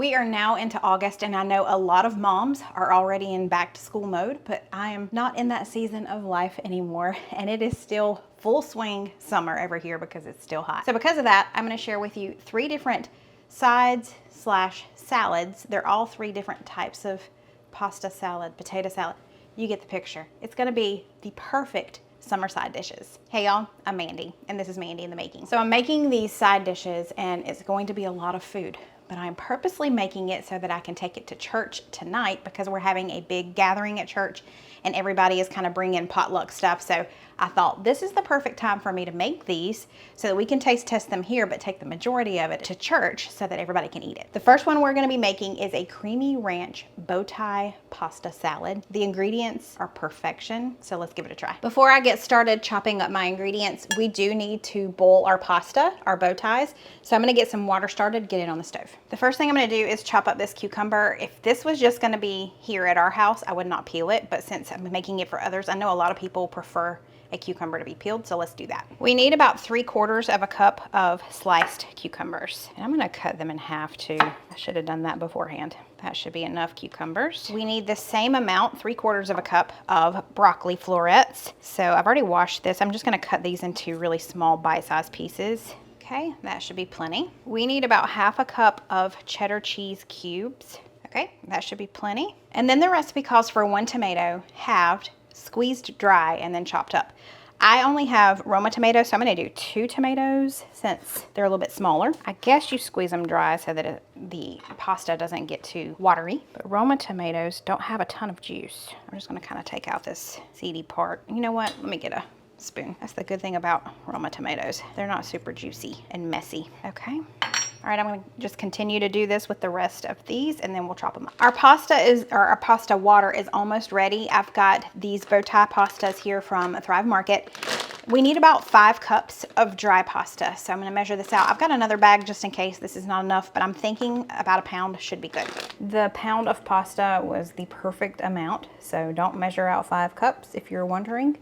We are now into August, and I know a lot of moms are already in back to school mode, but I am not in that season of life anymore, and it is still full swing summer over here because it's still hot. So because of that, I'm going to share with you 3 different sides slash salads. They're all 3 different types of pasta salad, potato salad. You get the picture. It's going to be the perfect summer side dishes. Hey y'all, I'm Mandy, and this is Mandy in the Making. So I'm making these side dishes, and it's going to be a lot of food, but I'm purposely making it so that I can take it to church tonight because we're having a big gathering at church and everybody is kind of bringing potluck stuff. So I thought this is the perfect time for me to make these so that we can taste test them here, but take the majority of it to church so that everybody can eat it. The first one we're going to be making is a creamy ranch bow tie pasta salad. The ingredients are perfection, so let's give it a try. Before I get started chopping up my ingredients, we do need to boil our pasta, our bow ties. So I'm going to get some water started, get it on the stove. The first thing I'm going to do is chop up this cucumber. If this was just going to be here at our house, I would not peel it, but since I'm making it for others, I know a lot of people prefer a cucumber to be peeled, so let's do that. We need about 3/4 of a cup of sliced cucumbers. And I'm gonna cut them in half too. I should have done that beforehand. That should be enough cucumbers. We need the same amount, 3/4 of a cup of broccoli florets. So I've already washed this. I'm just gonna cut these into really small bite-sized pieces. Okay, that should be plenty. We need about 1/2 cup of cheddar cheese cubes. Okay, that should be plenty. And then the recipe calls for 1 tomato, halved, squeezed dry, and then chopped up. I only have Roma tomatoes, so I'm going to do 2 tomatoes since they're a little bit smaller. I guess you squeeze them dry so that the pasta doesn't get too watery. But Roma tomatoes don't have a ton of juice. I'm just going to kind of take out this seedy part. You know what? Let me get a spoon. That's the good thing about Roma tomatoes. They're not super juicy and messy. Okay. All right, I'm gonna just continue to do this with the rest of these and then we'll chop them up. Our pasta water is almost ready. I've got these bow tie pastas here from Thrive Market. We need about 5 cups of dry pasta. So I'm gonna measure this out. I've got another bag just in case this is not enough, but I'm thinking about 1 pound should be good. The pound of pasta was the perfect amount. So don't measure out 5 cups if you're wondering.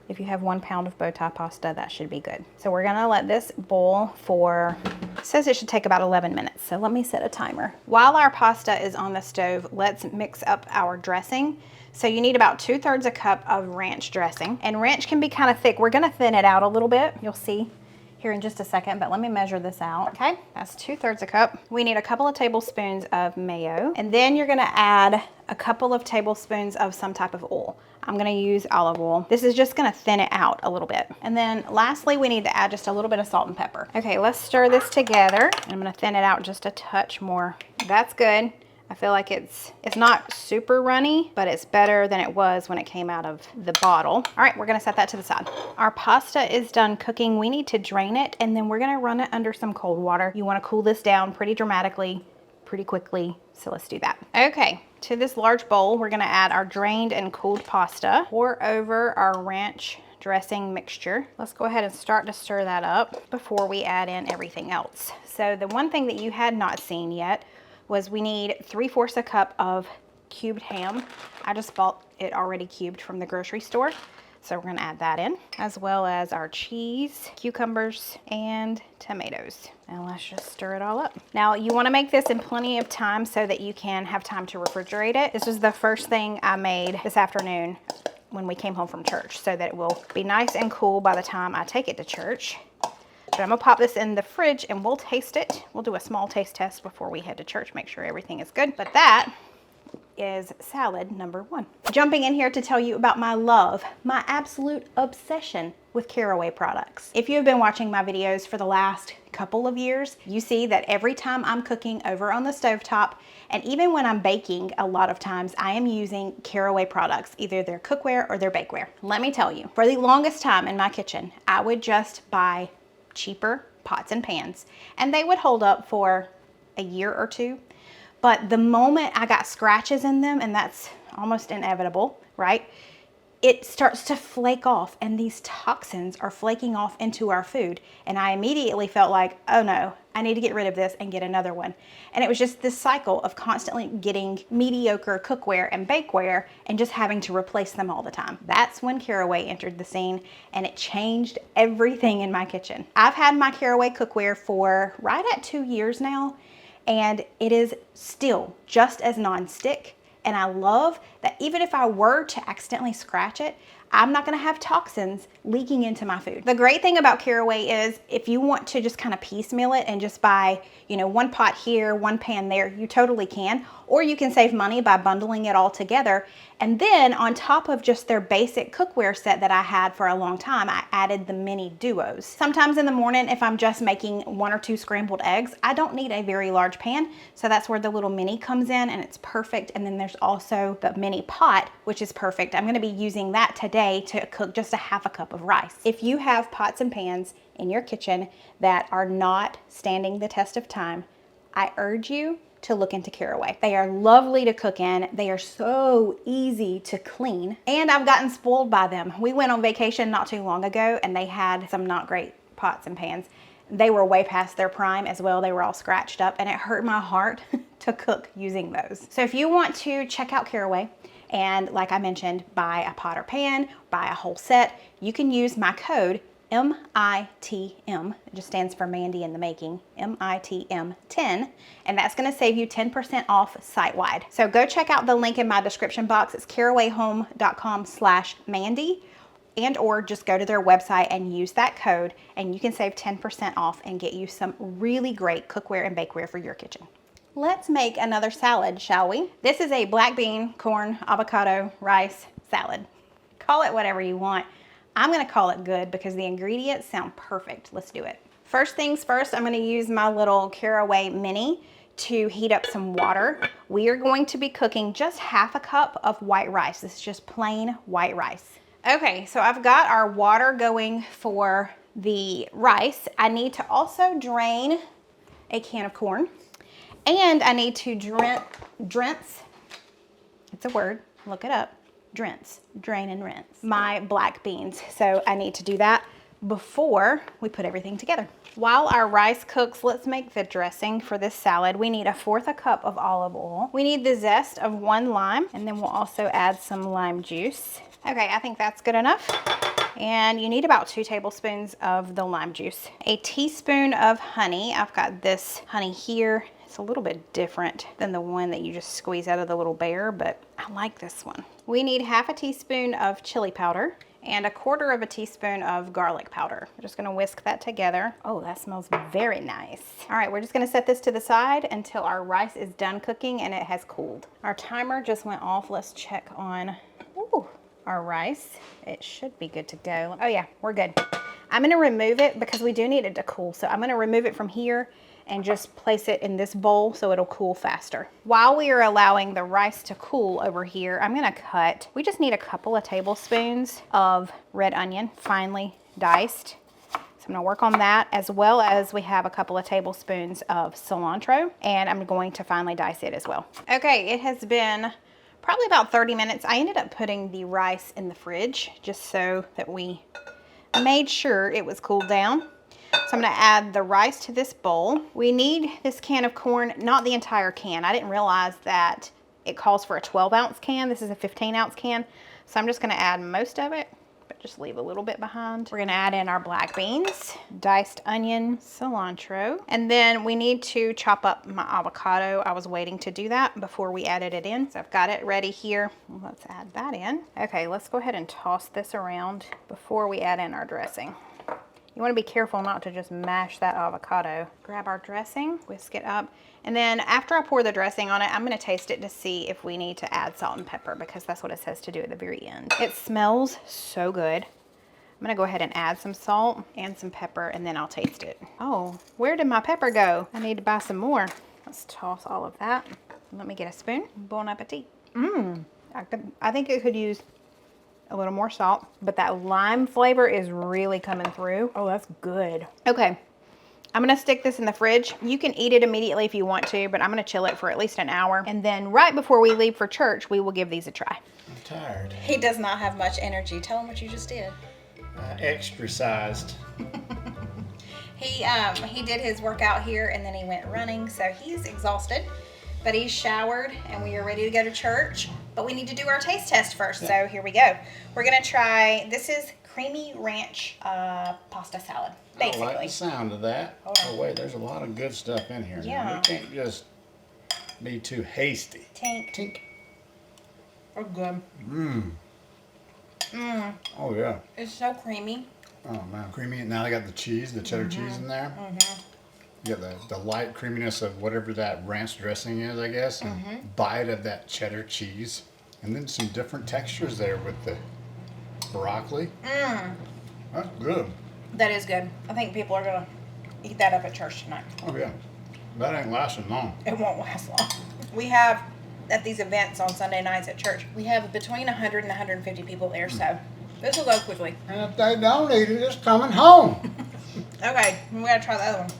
If you have 1 pound of bow tie pasta, that should be good. So we're gonna let this boil for, it says it should take about 11 minutes. So let me set a timer. While our pasta is on the stove, let's mix up our dressing. So you need about 2/3 a cup of ranch dressing. And ranch can be kind of thick. We're gonna thin it out a little bit. You'll see here in just a second, but let me measure this out. Okay, that's 2/3 a cup. We need a couple of tablespoons of mayo. And then you're gonna add a couple of tablespoons of some type of oil. I'm gonna use olive oil. This is just gonna thin it out a little bit. And then lastly, we need to add just a little bit of salt and pepper. Okay, let's stir this together. I'm gonna thin it out just a touch more. That's good. I feel like it's not super runny, but it's better than it was when it came out of the bottle. All right, we're gonna set that to the side. Our pasta is done cooking. We need to drain it, and then we're gonna run it under some cold water. You wanna cool this down pretty dramatically, pretty quickly, so let's do that. Okay, to this large bowl, we're gonna add our drained and cooled pasta. Pour over our ranch dressing mixture. Let's go ahead and start to stir that up before we add in everything else. So the one thing that you had not seen yet was we need 3/4 a cup of cubed ham. I just bought it already cubed from the grocery store. So we're gonna add that in, as well as our cheese, cucumbers, and tomatoes. And let's just stir it all up. Now you wanna make this in plenty of time so that you can have time to refrigerate it. This was the first thing I made this afternoon when we came home from church, so that it will be nice and cool by the time I take it to church. But I'm gonna pop this in the fridge and we'll taste it. We'll do a small taste test before we head to church, make sure everything is good. But that is salad number 1. Jumping in here to tell you about my love, my absolute obsession with caraway products. If you have been watching my videos for the last couple of years, you see that every time I'm cooking over on the stovetop, and even when I'm baking, a lot of times I am using caraway products, either their cookware or their bakeware. Let me tell you, for the longest time in my kitchen, I would just buy cheaper pots and pans, and they would hold up for a year or 2. But the moment I got scratches in them, and that's almost inevitable, right? It starts to flake off, and these toxins are flaking off into our food. And I immediately felt like, oh no, I need to get rid of this and get another one. And it was just this cycle of constantly getting mediocre cookware and bakeware and just having to replace them all the time. That's when caraway entered the scene, and it changed everything in my kitchen. I've had my caraway cookware for right at 2 years now, and it is still just as non-stick. And I love that even if I were to accidentally scratch it, I'm not gonna have toxins leaking into my food. The great thing about Caraway is if you want to just kind of piecemeal it and just buy, you know, one pot here, one pan there, you totally can. Or you can save money by bundling it all together. And then on top of just their basic cookware set that I had for a long time, I added the mini duos. Sometimes in the morning, if I'm just making 1 or 2 scrambled eggs, I don't need a very large pan. So that's where the little mini comes in, and it's perfect. And then there's also the mini pot, which is perfect. I'm gonna be using that today to cook just a half a cup of rice. If you have pots and pans in your kitchen that are not standing the test of time, I urge you to look into Caraway. They are lovely to cook in. They are so easy to clean, and I've gotten spoiled by them. We went on vacation not too long ago, and they had some not great pots and pans. They were way past their prime as well. They were all scratched up, and it hurt my heart to cook using those. So if you want to check out Caraway, and like I mentioned, buy a pot or pan, buy a whole set, you can use my code MITM, it just stands for Mandy in the Making, MITM 10, and that's gonna save you 10% off site-wide. So go check out the link in my description box. It's carawayhome.com/Mandy, and or just go to their website and use that code, and you can save 10% off and get you some really great cookware and bakeware for your kitchen. Let's make another salad, shall we? This is a black bean, corn, avocado, rice salad. Call it whatever you want. I'm gonna call it good because the ingredients sound perfect. Let's do it. First things first, I'm gonna use my little Caraway mini to heat up some water. We are going to be cooking just half a cup of white rice. This is just plain white rice. Okay, so I've got our water going for the rice. I need to also drain a can of corn, and I need to drench, it's a word, look it up. Drench, drain and rinse my black beans. So I need to do that before we put everything together. While our rice cooks, let's make the dressing for this salad. We need 1/4 cup of olive oil. We need the zest of 1 lime, and then we'll also add some lime juice. Okay, I think that's good enough. And you need about 2 tablespoons of the lime juice. A teaspoon of honey. I've got this honey here. It's a little bit different than the one that you just squeeze out of the little bear, but I like this one. We need 1/2 teaspoon of chili powder and 1/4 teaspoon of garlic powder. We're just gonna whisk that together. Oh, that smells very nice. All right, we're just gonna set this to the side until our rice is done cooking and it has cooled. Our timer just went off. Let's check on our rice. It should be good to go. Oh yeah, we're good. I'm gonna remove it because we do need it to cool. So I'm gonna remove it from here and just place it in this bowl so it'll cool faster. While we are allowing the rice to cool over here, I'm gonna cut, we just need a couple of tablespoons of red onion, finely diced. So I'm gonna work on that, as well as we have a couple of tablespoons of cilantro, and I'm going to finely dice it as well. Okay, it has been probably about 30 minutes. I ended up putting the rice in the fridge just so that we made sure it was cooled down. So I'm gonna add the rice to this bowl. We need this can of corn, not the entire can. I didn't realize that it calls for a 12-ounce can. This is a 15-ounce can. So I'm just gonna add most of it, but just leave a little bit behind. We're gonna add in our black beans, diced onion, cilantro, and then we need to chop up my avocado. I was waiting to do that before we added it in. So I've got it ready here. Let's add that in. Okay, let's go ahead and toss this around before we add in our dressing. You want to be careful not to just mash that avocado. Grab our dressing, whisk it up, and then after I pour the dressing on it, I'm going to taste it to see if we need to add salt and pepper, because that's what it says to do at the very end. It smells so good. I'm going to go ahead and add some salt and some pepper, and then I'll taste it. Oh, where did my pepper go? I need to buy some more. Let's toss all of that. Let me get a spoon. Bon appetit. I think it could use a little more salt, but that lime flavor is really coming through. Oh, that's good. Okay, I'm gonna stick this in the fridge. You can eat it immediately if you want to, but I'm gonna chill it for at least an hour. And then right before we leave for church, we will give these a try. I'm tired. He does not have much energy. Tell him what you just did. Extra-sized. He did his workout here and then he went running, so he's exhausted. But he's showered and we are ready to go to church. But we need to do our taste test first, so here we go. We're gonna try, this is creamy ranch pasta salad, I basically. like the sound of that. Hold on. Oh wait, there's a lot of good stuff in here. Yeah. Now, we can't just be too hasty. Tink. Tink. Oh, good. Oh yeah. It's so creamy. Oh man, creamy. Now they got the cheese, the cheddar cheese in there. You got the light creaminess of whatever that ranch dressing is, I guess, and bite of that cheddar cheese, and then some different textures there with the broccoli. That's good. That is good. I think people are gonna eat that up at church tonight. Oh yeah, that ain't lasting long. It won't last long. We have, at these events on Sunday nights at church, we have between 100 and 150 people there, so this will go quickly. And if they don't eat it, it's coming home. Okay, we gotta try the other one.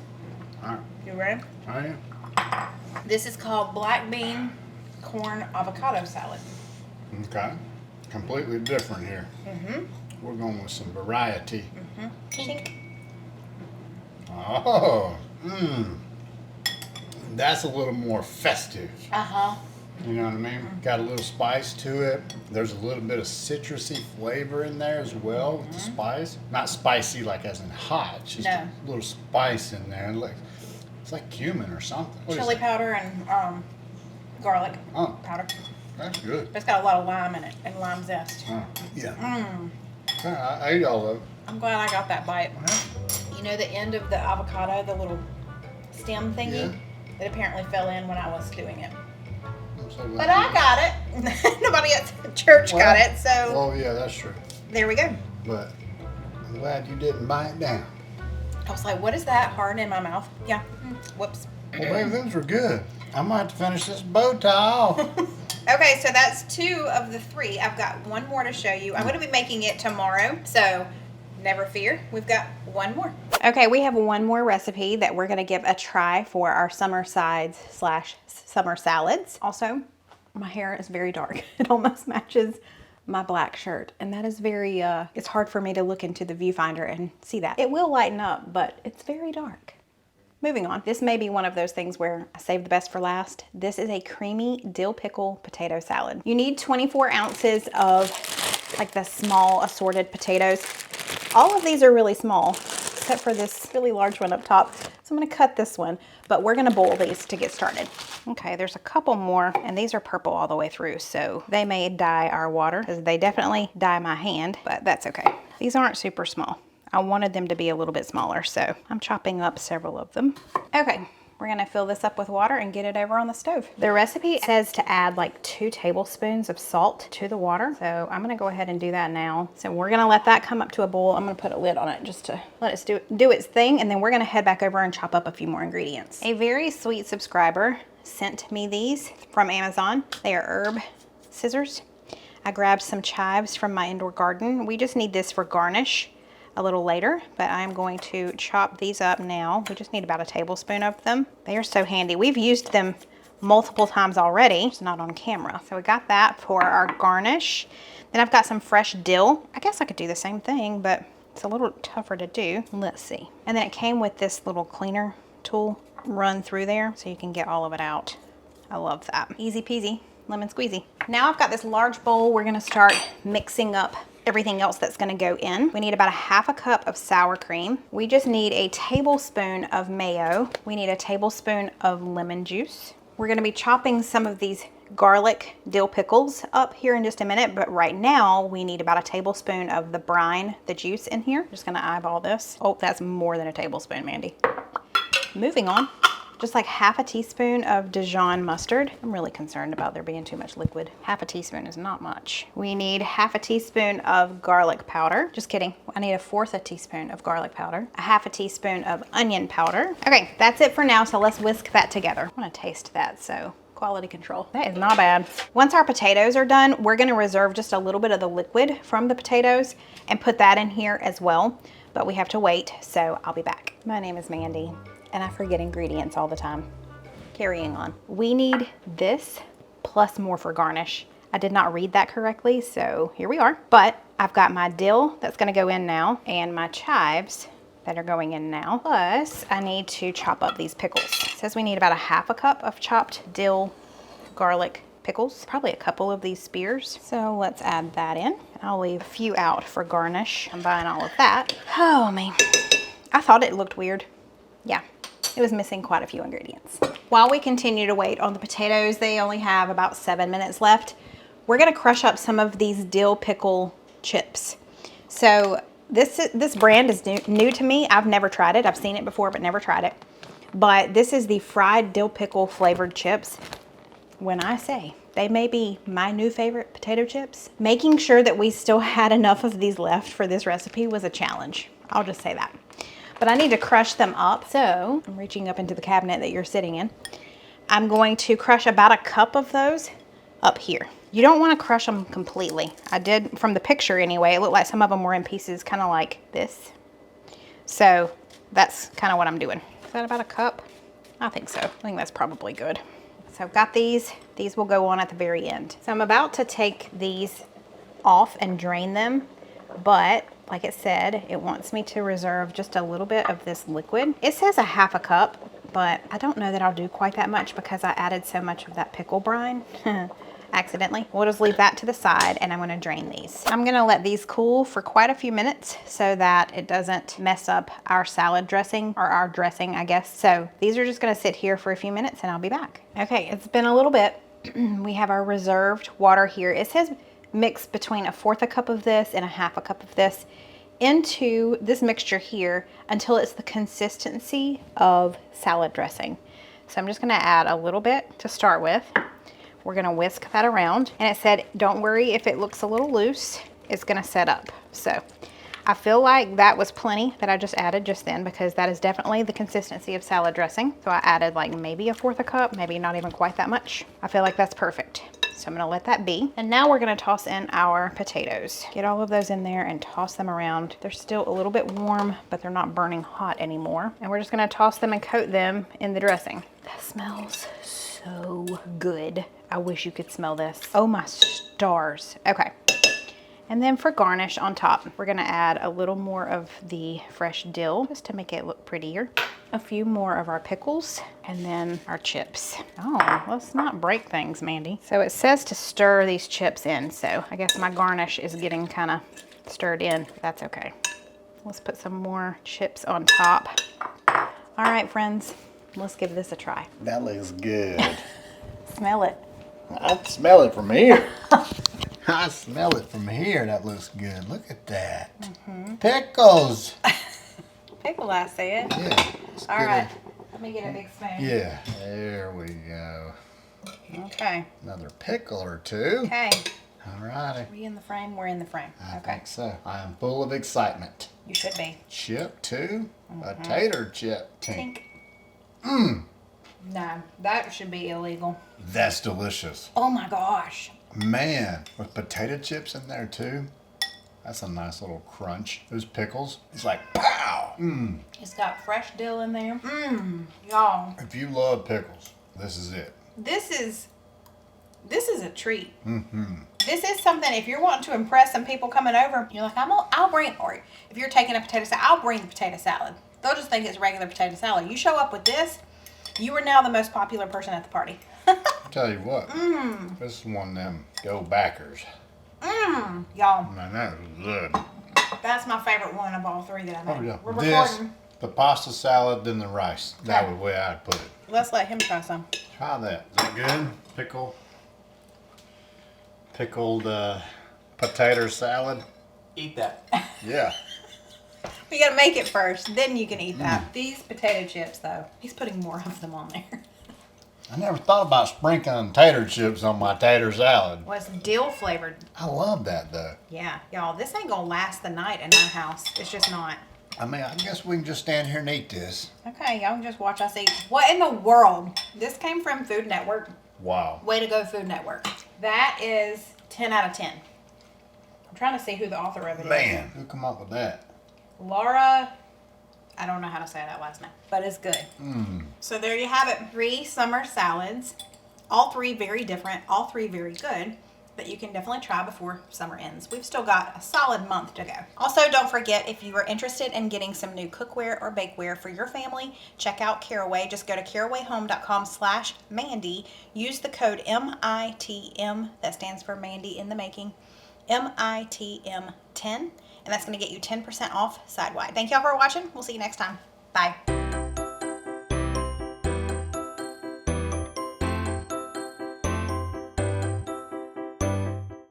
All right. You ready? Oh yeah. This is called black bean corn avocado salad. Okay. Completely different here. We're going with some variety. Tink. Oh, that's a little more festive. Uh-huh. You know what I mean? Got a little spice to it. There's a little bit of citrusy flavor in there as well with the spice. Not spicy like as in hot, it's just a little spice in there. Like, it's like cumin or something. What is Chili it? powder and garlic powder. That's good. But it's got a lot of lime in it and lime zest. Yeah. I ate all of it. I'm glad I got that bite. You know the end of the avocado, the little stem thingy? Yeah. It apparently fell in when I was doing it. I'm so glad But I got it. Nobody else at church got it, so Oh yeah, that's true. there we go. But I'm glad you didn't bite down. I was like, what is that hard in my mouth? Yeah. Whoops. Well, baby, those were good. I might have to finish this bow tie off. Okay, so that's 2 of the 3. I've got one more to show you. I'm going to be making it tomorrow, so never fear. We've got one more. Okay, we have one more recipe that we're going to give a try for our summer sides / summer salads. Also, my hair is very dark. It almost matches my black shirt, and that is very, it's hard for me to look into the viewfinder and see that. It will lighten up, but it's very dark. Moving on. This may be one of those things where I saved the best for last. This is a creamy dill pickle potato salad. You need 24 ounces of like the small assorted potatoes. All of these are really small, except for this really large one up top. So I'm gonna cut this one, but we're gonna boil these to get started. Okay, there's a couple more, and these are purple all the way through, so they may dye our water, because they definitely dye my hand, but that's okay. These aren't super small. I wanted them to be a little bit smaller, so I'm chopping up several of them. Okay, we're gonna fill this up with water and get it over on the stove. The recipe says to add like 2 tablespoons of salt to the water, so I'm gonna go ahead and do that now. So we're gonna let that come up to a boil. I'm gonna put a lid on it just to let it do its thing, and then we're gonna head back over and chop up a few more ingredients. A very sweet subscriber sent me these from Amazon. They are herb scissors. I grabbed some chives from my indoor garden. We just need this for garnish a little later, but I'm going to chop these up now. We just need about a tablespoon of them. They are so handy. We've used them multiple times already, it's not on camera. So we got that for our garnish. Then I've got some fresh dill. I guess I could do the same thing, but it's a little tougher to do. Let's see. And then it came with this little cleaner tool run through there so you can get all of it out. I love that. Easy peasy, lemon squeezy. Now I've got this large bowl. We're gonna start mixing up everything else that's gonna go in. We need about a 1/2 cup of sour cream. We just need a tablespoon of mayo. We need a tablespoon of lemon juice. We're gonna be chopping some of these garlic dill pickles up here in just a minute, but right now we need about a tablespoon of the brine, the juice in here. Just gonna eyeball this. Oh, that's more than a tablespoon, Mandy. Moving on. Just like 1/2 teaspoon of Dijon mustard. I'm really concerned about there being too much liquid. 1/2 teaspoon is not much. We need 1/2 teaspoon of garlic powder. Just kidding. I need 1/4 teaspoon of garlic powder. 1/2 teaspoon of onion powder. Okay, that's it for now, so let's whisk that together. I want to taste that, so quality control. That is not bad. Once our potatoes are done, we're gonna reserve just a little bit of the liquid from the potatoes and put that in here as well, but we have to wait, so I'll be back. My name is Mandy, and I forget ingredients all the time. Carrying on. We need this plus more for garnish. I did not read that correctly, so here we are. But I've got my dill that's gonna go in now and my chives that are going in now. Plus, I need to chop up these pickles. It says we need about a 1/2 cup of chopped dill, garlic, pickles, probably a couple of these spears. So let's add that in. I'll leave a few out for garnish. I'm buying all of that. Oh man, I thought it looked weird. Yeah, it was missing quite a few ingredients. While we continue to wait on the potatoes, they only have about 7 minutes left. We're gonna crush up some of these dill pickle chips. So this brand is new to me. I've never tried it. I've seen it before, but never tried it. But this is the fried dill pickle flavored chips. When I say they may be my new favorite potato chips, making sure that we still had enough of these left for this recipe was a challenge. I'll just say that. But I need to crush them up. So I'm reaching up into the cabinet that you're sitting in. I'm going to crush about a cup of those up here. You don't want to crush them completely. I did from the picture anyway. It looked like some of them were in pieces kind of like this. So that's kind of what I'm doing. Is that about a cup? I think so. I think that's probably good. So I've got these. These will go on at the very end. So I'm about to take these off and drain them, but like it said, it wants me to reserve just a little bit of this liquid. It says a half a cup, but I don't know that I'll do quite that much because I added so much of that pickle brine. Accidentally. We'll just leave that to the side and I'm going to drain these. I'm going to let these cool for quite a few minutes so that it doesn't mess up our salad dressing, or our dressing, I guess. So these are just going to sit here for a few minutes and I'll be back. Okay, it's been a little bit. We have our reserved water here. It says mix between 1/4 cup of this and 1/2 cup of this into this mixture here until it's the consistency of salad dressing. So I'm just going to add a little bit to start with. We're gonna whisk that around. And it said, don't worry if it looks a little loose, it's gonna set up. So I feel like that was plenty that I just added just then, because that is definitely the consistency of salad dressing. So I added like maybe 1/4 cup, maybe not even quite that much. I feel like that's perfect. So I'm gonna let that be. And now we're gonna toss in our potatoes. Get all of those in there and toss them around. They're still a little bit warm, but they're not burning hot anymore. And we're just gonna toss them and coat them in the dressing. That smells so good. I wish you could smell this. Oh my stars. Okay. And then for garnish on top, we're gonna add a little more of the fresh dill just to make it look prettier. A few more of our pickles and then our chips. Oh, let's not break things, Mandy. So it says to stir these chips in. So I guess my garnish is getting kind of stirred in. That's okay. Let's put some more chips on top. All right, friends, let's give this a try. That looks good. Smell it. I smell it from here. I smell it from here. That looks good. Look at that. Pickles. Pickle, I said. Yeah. All right. Let me get a big spoon. Yeah. There we go. Okay. Another pickle or two. Okay. All righty. Are we in the frame? We're in the frame. I Okay. think so. I am full of excitement. You should be. Chip too. A tater chip. Tink. Mmm. No, that should be illegal. That's delicious. Oh my gosh. Man, with potato chips in there too. That's a nice little crunch. Those pickles, it's like pow. Mmm. It's got fresh dill in there. Mmm. Y'all. If you love pickles, this is it. This is a treat. Mm-hmm. This is something, if you're wanting to impress some people coming over, you're like, I'll bring, or if you're taking a potato salad, I'll bring the potato salad. They'll just think it's regular potato salad. You show up with this, you are now the most popular person at the party. I'll tell you what, this is one of them go-backers. Y'all. Man, that is good. That's my favorite one of all three that I made. Oh, yeah. We're This, recording. the pasta salad, then the rice. That was the way I'd put it. Let's let him try some. Try that. Is that good? Pickled potato salad. Eat that. Yeah. You gotta make it first, then you can eat that. These potato chips, though, he's putting more of them on there. I never thought about sprinkling tater chips on my tater salad. Was dill flavored. I love that though. Yeah, y'all, this ain't gonna last the night in our house. It's just not. I mean, I guess we can just stand here and eat this. Okay, y'all can just watch us eat. What in the world? This came from Food Network. Wow. Way to go, Food Network. That is 10 out of 10. I'm trying to see who the author of it is. Man, who come up with that? Laura, I don't know how to say that last name, but it's good. So there you have it. 3 summer salads. All 3 very different. All 3 very good. but you can definitely try before summer ends. We've still got a solid month to go. Also, don't forget, if you are interested in getting some new cookware or bakeware for your family, check out Caraway. Just go to carawayhome.com/Mandy. Use the code MITM, that stands for Mandy in the Making, MITM10, and that's going to get you 10% off side-wide. Thank y'all for watching. We'll see you next time. Bye.